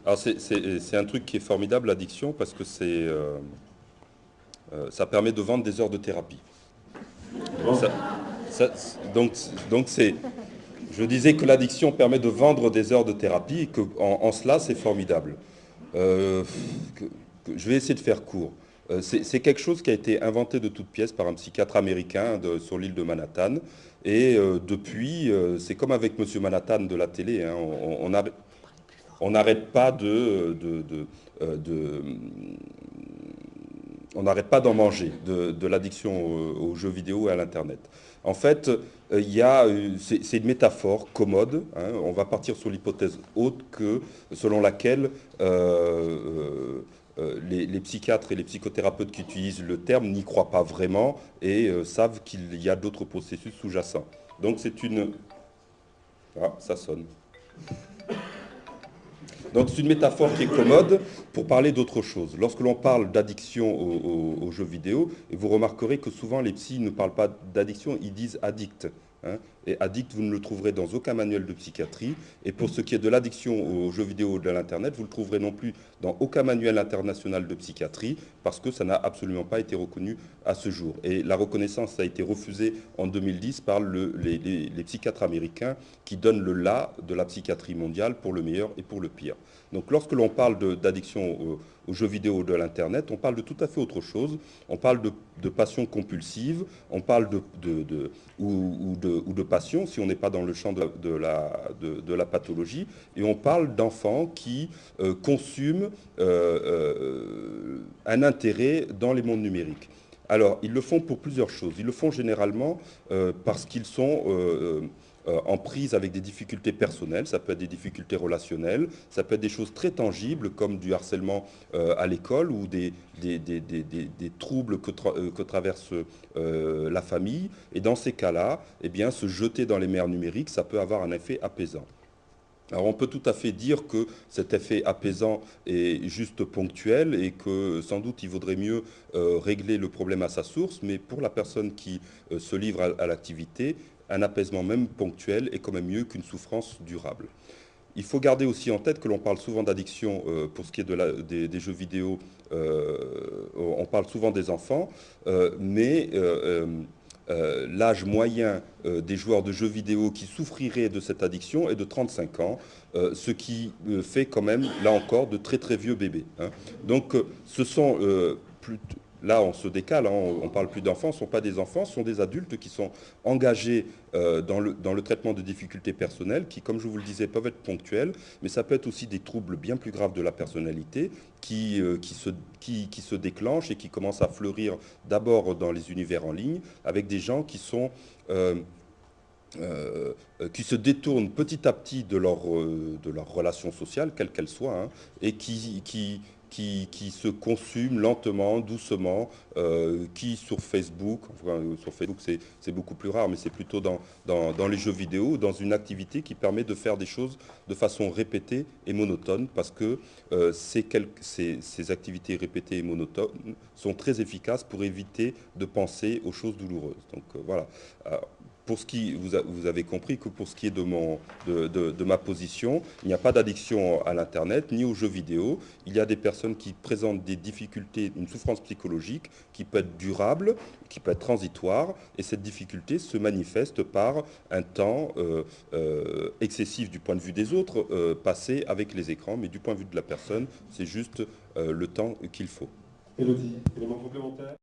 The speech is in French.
Alors c'est un truc qui est formidable, l'addiction, parce que ça permet de vendre des heures de thérapie. Donc, Bon, ça- donc, donc je disais que l'addiction permet de vendre des heures de thérapie et que en cela c'est formidable. Euh, je vais essayer de faire court. C'est quelque chose qui a été inventé de toutes pièces par un psychiatre américain sur l'île de Manhattan. Et depuis, c'est comme avec Monsieur Manhattan de la télé, hein, on n'arrête pas de, on n'arrête pas d'en manger, de l'addiction aux jeux vidéo et à l'Internet. En fait, c'est une métaphore commode, hein. On va partir sur l'hypothèse haute selon laquelle les psychiatres et les psychothérapeutes qui utilisent le terme n'y croient pas vraiment et savent qu'il y a d'autres processus sous-jacents. Donc c'est une... Ah, ça sonne. Donc c'est une métaphore qui est commode pour parler d'autre chose. Lorsque l'on parle d'addiction aux jeux vidéo, et vous remarquerez que souvent les psys ne parlent pas d'addiction, ils disent addict, hein. Et addict, vous ne le trouverez dans aucun manuel de psychiatrie. Et pour ce qui est de l'addiction aux jeux vidéo de l'Internet, vous le trouverez non plus dans aucun manuel international de psychiatrie, parce que ça n'a absolument pas été reconnu à ce jour. Et la reconnaissance a été refusée en 2010 par les psychiatres américains qui donnent le là de la psychiatrie mondiale pour le meilleur et pour le pire. Donc lorsque l'on parle d'addiction aux jeux vidéo de l'Internet, on parle de tout à fait autre chose. On parle de passion compulsive, on parle ou de passion, si on n'est pas dans le champ de la pathologie, et on parle d'enfants qui consument un intérêt dans les mondes numériques. Alors, ils le font pour plusieurs choses. Ils le font généralement parce qu'ils sont en prise avec des difficultés personnelles, ça peut être des difficultés relationnelles, ça peut être des choses très tangibles comme du harcèlement à l'école ou des troubles que traverse la famille. Et dans ces cas-là, eh bien, se jeter dans les mers numériques, ça peut avoir un effet apaisant. Alors on peut tout à fait dire que cet effet apaisant est juste ponctuel et que sans doute il vaudrait mieux régler le problème à sa source, mais pour la personne qui se livre à l'activité, un apaisement même ponctuel est quand même mieux qu'une souffrance durable. Il faut garder aussi en tête que l'on parle souvent d'addiction pour ce qui est des jeux vidéo, on parle souvent des enfants, mais l'âge moyen des joueurs de jeux vidéo qui souffriraient de cette addiction est de 35 ans, ce qui fait quand même, là encore, de très très vieux bébés, hein. Donc ce sont là on se décale, hein, on ne parle plus d'enfants, ce ne sont pas des enfants, ce sont des adultes qui sont engagés dans le traitement de difficultés personnelles qui, comme je vous le disais, peuvent être ponctuelles, mais ça peut être aussi des troubles bien plus graves de la personnalité qui se déclenchent et qui commencent à fleurir d'abord dans les univers en ligne avec des gens euh, qui se détournent petit à petit de leur relation sociale, quelle qu'elle soit, hein, et qui se consument lentement, doucement, qui sur Facebook, enfin, sur Facebook c'est beaucoup plus rare, mais c'est plutôt dans les jeux vidéo, dans une activité qui permet de faire des choses de façon répétée et monotone, parce que ces activités répétées et monotones sont très efficaces pour éviter de penser aux choses douloureuses. Donc voilà. Pour ce qui, vous avez compris que pour ce qui est de ma position, il n'y a pas d'addiction à l'Internet ni aux jeux vidéo. Il y a des personnes qui présentent des difficultés, une souffrance psychologique qui peut être durable, qui peut être transitoire, et cette difficulté se manifeste par un temps excessif du point de vue des autres, passé avec les écrans, mais du point de vue de la personne, c'est juste le temps qu'il faut. Elodie, élément complémentaire?